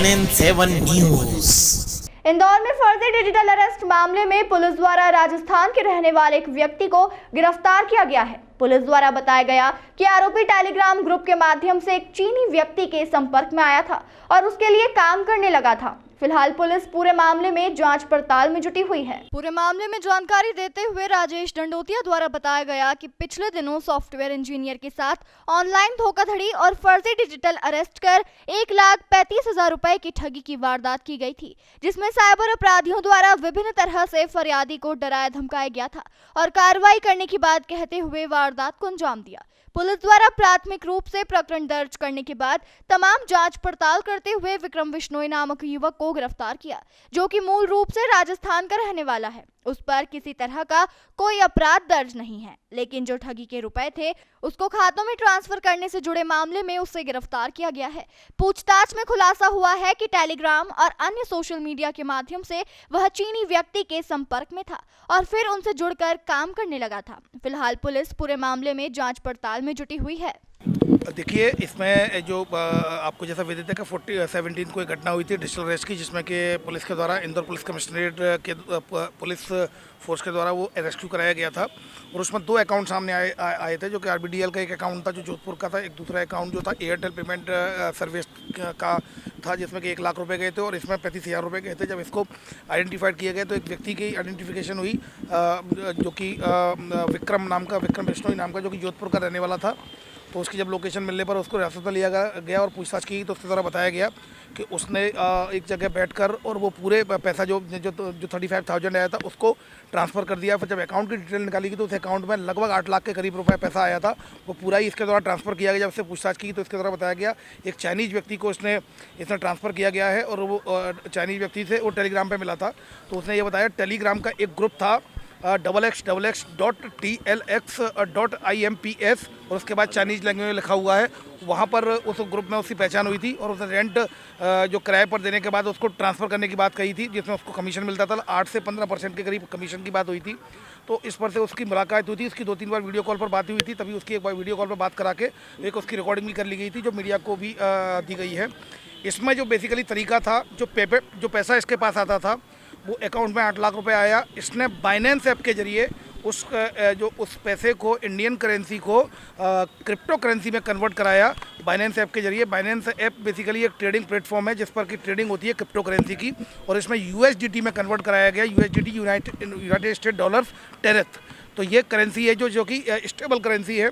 SNN7 news. Indore में फर्जी digital arrest मामले में पुलिस द्वारा राजस्थान के रहने वाले एक व्यक्ति को गिरफ्तार किया गया है। पुलिस द्वारा बताया गया कि आरोपी टेलीग्राम ग्रुप के माध्यम से एक चीनी व्यक्ति के संपर्क में आया था और उसके लिए काम करने लगा था। फिलहाल पुलिस पूरे मामले में जांच पड़ताल में जुटी हुई है। पूरे मामले में जानकारी देते हुए राजेश दंडोतिया द्वारा बताया गया कि पिछले दिनों सॉफ्टवेयर इंजीनियर के साथ ऑनलाइन धोखाधड़ी और फर्जी डिजिटल अरेस्ट कर 1,35,000 रुपए की ठगी की वारदात की गई थी, जिसमें साइबर अपराधियों द्वारा विभिन्न तरह से फरियादी को डराया धमकाया गया था और कार्रवाई करने की बात कहते हुए वारदात को अंजाम दिया। पुलिस द्वारा प्राथमिक रूप से प्रकरण दर्ज करने के बाद तमाम जांच पड़ताल करते हुए विक्रम बिश्नोई नामक युवक को गिरफ्तार किया, जो कि मूल रूप से राजस्थान का रहने वाला है। उस पर किसी तरह का कोई अपराध दर्ज नहीं है, लेकिन जो ठगी के रुपए थे उसको खातों में ट्रांसफर करने से जुड़े मामले में उसे गिरफ्तार किया गया है। पूछताछ में खुलासा हुआ है कि टेलीग्राम और अन्य सोशल मीडिया के माध्यम से वह चीनी व्यक्ति के संपर्क में था और फिर उनसे जुड़कर काम करने लगा था। फिलहाल पुलिस पूरे मामले में जांच पड़ताल में जुटी हुई है। देखिए, इसमें जो आपको जैसा विदित है कि 17 को एक घटना हुई थी डिजिटल अरेस्ट की, जिसमें कि पुलिस के द्वारा इंदौर पुलिस कमिश्नरेट के पुलिस फोर्स के द्वारा वो रेस्क्यू कराया गया था और उसमें 2 अकाउंट सामने आए थे, जो कि RBDL का एक अकाउंट था जो जोधपुर का था, एक दूसरा अकाउंट जो था एयरटेल पेमेंट सर्विस का था, जिसमें कि 1 लाख रुपए गए थे और इसमें 35,000 रुपये गए थे। जब इसको आइडेंटिफाइड किया गया तो एक व्यक्ति की आइडेंटिफिकेशन हुई जो कि विक्रम बिश्नोई नाम का, जो कि जोधपुर का रहने वाला था। तो उसकी जब लोकेशन मिलने पर उसको हिरासत में लिया गया और पूछताछ की तो उसके द्वारा बताया गया कि उसने एक जगह बैठकर और वो पूरे पैसा जो 35,000 आया था उसको ट्रांसफ़र कर दिया। फिर जब अकाउंट की डिटेल निकाली गई तो उस अकाउंट में लगभग 8 लाख के करीब रुपए पैसा आया था, वो पूरा ही इसके द्वारा ट्रांसफ़र किया गया। जब उससे पूछताछ की तो इसके द्वारा बताया गया एक चाइनीज़ व्यक्ति को इसने ट्रांसफ़र किया गया है और वो चाइनीज़ व्यक्ति से वो टेलीग्राम पर मिला था। तो उसने ये बताया टेलीग्राम का एक ग्रुप था xxx.tlx.imps और उसके बाद चाइनीज़ लैंग्वेज में लिखा हुआ है। वहाँ पर उस ग्रुप में उसकी पहचान हुई थी और उसने रेंट जो किराए पर देने के बाद उसको ट्रांसफ़र करने की बात कही थी, जिसमें उसको कमीशन मिलता था। 8 से 15% के करीब कमीशन की बात हुई थी। तो इस पर से उसकी मुलाकात हुई थी, उसकी 2-3 बार वीडियो कॉल पर बात हुई थी, तभी उसकी एक बार वीडियो कॉल पर बात करा के एक उसकी रिकॉर्डिंग भी कर ली गई थी, जो मीडिया को भी दी गई है। इसमें जो बेसिकली तरीका था, जो पैसा इसके पास आता था वो अकाउंट में 8 लाख रुपए आया। इसने बाइनेंस ऐप के जरिए उस पैसे को, इंडियन करेंसी को क्रिप्टो करेंसी में कन्वर्ट कराया बाइनेंस ऐप के जरिए। बाइनेंस ऐप बेसिकली एक ट्रेडिंग प्लेटफॉर्म है जिस पर की ट्रेडिंग होती है क्रिप्टो करेंसी की, और इसमें USDT में कन्वर्ट कराया गया। USDT United State dollars tether. तो ये करेंसी है जो कि स्टेबल करेंसी है।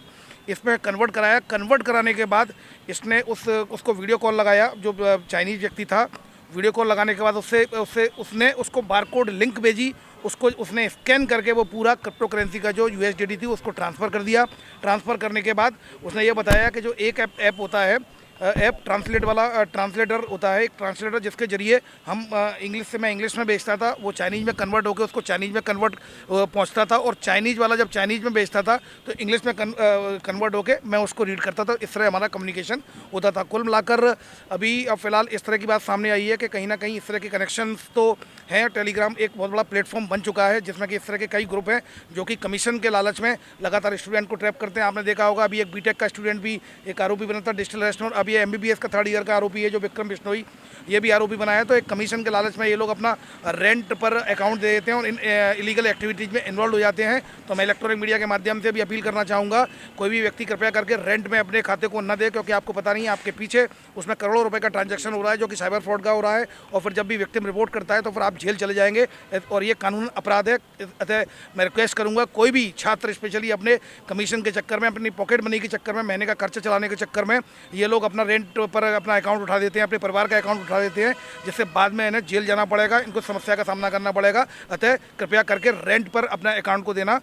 इसमें कन्वर्ट कराया। कन्वर्ट कराने के बाद इसने उसको वीडियो कॉल लगाया, जो चाइनीज़ व्यक्ति था। वीडियो कॉल लगाने के बाद उसने उसको बारकोड लिंक भेजी, उसने स्कैन करके वो पूरा क्रिप्टो करेंसी का जो USDT थी उसको ट्रांसफ़र कर दिया। ट्रांसफ़र करने के बाद उसने ये बताया कि जो एक ऐप होता है, ऐप ट्रांसलेटर होता है, एक ट्रांसलेटर जिसके ज़रिए हम इंग्लिश से मैं इंग्लिश में बेचता था, वो चाइनीज़ में कन्वर्ट होकर उसको चाइनीज़ में कन्वर्ट पहुंचता था, और चाइनीज़ वाला जब चाइनीज़ में बेचता था तो इंग्लिश में कन्वर्ट होकर मैं उसको रीड करता था। इस तरह हमारा कम्युनिकेशन होता था। कुल मिलाकर अभी फ़िलहाल इस तरह की बात सामने आई है कि कहीं ना कहीं इस तरह के कनेक्शंस तो हैं। टेलीग्राम एक बहुत बड़ा प्लेटफॉर्म बन चुका है जिसमें कि इस तरह के कई ग्रुप हैं जो कि कमीशन के लालच में लगातार स्टूडेंट को ट्रैप करते हैं। आपने देखा होगा अभी एक BTech का स्टूडेंट भी एक आरोपी बना था डिजिटल अरेस्ट में, अब ये MBBS का 3rd ईयर का आरोपी है जो विक्रम बिश्नोई, ये भी आरोपी बनाया। तो एक कमीशन के लालच में ये लोग अपना रेंट पर अकाउंट दे देते हैं और इन इलीगल एक्टिविटीज़ में इन्वॉल्व हो जाते हैं। तो मैं इलेक्ट्रॉनिक मीडिया के माध्यम से भी अपील करना चाहूँगा, कोई भी व्यक्ति कृपया करके रेंट में अपने खाते को न दे, क्योंकि आपको पता नहीं है आपके पीछे उसमें करोड़ों रुपए का ट्रांजैक्शन हो रहा है जो कि साइबर फ्रॉड का हो रहा है, और फिर जब भी विक्टिम रिपोर्ट करता है तो फिर आप जेल चले जाएंगे और ये कानून अपराध है। अतः मैं रिक्वेस्ट करूँगा, कोई भी छात्र स्पेशली अपने कमीशन के चक्कर में, अपनी पॉकेट मनी के चक्कर में, महीने का खर्चा चलाने के चक्कर में ये लोग अपना रेंट पर अपना अकाउंट उठा देते हैं, अपने परिवार का अकाउंट उठा देते हैं, जिससे बाद में इन्हें जेल जाना पड़ेगा, इनको समस्या का सामना करना पड़ेगा। अतः कृपया करके रेंट पर अपना अकाउंट को देने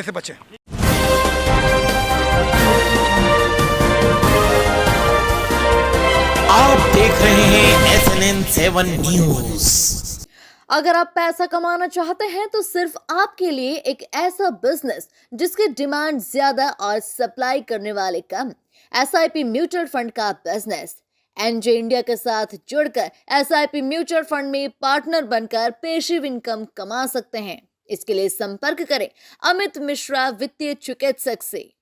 से बचें। आप देख रहे हैं SNN7 न्यूज। अगर आप पैसा कमाना चाहते हैं तो सिर्फ आपके लिए एक ऐसा बिजनेस जिसकी डिमांड ज्यादा और सप्लाई करने वाले कम, SIP म्यूचुअल फंड का बिजनेस। NJ इंडिया के साथ जुड़कर SIP म्यूचुअल फंड में पार्टनर बनकर पेशिव इनकम कमा सकते हैं। इसके लिए संपर्क करें अमित मिश्रा वित्तीय चिकित्सक से।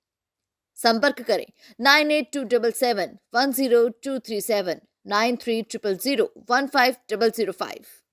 संपर्क करें 9827710237 9300015005।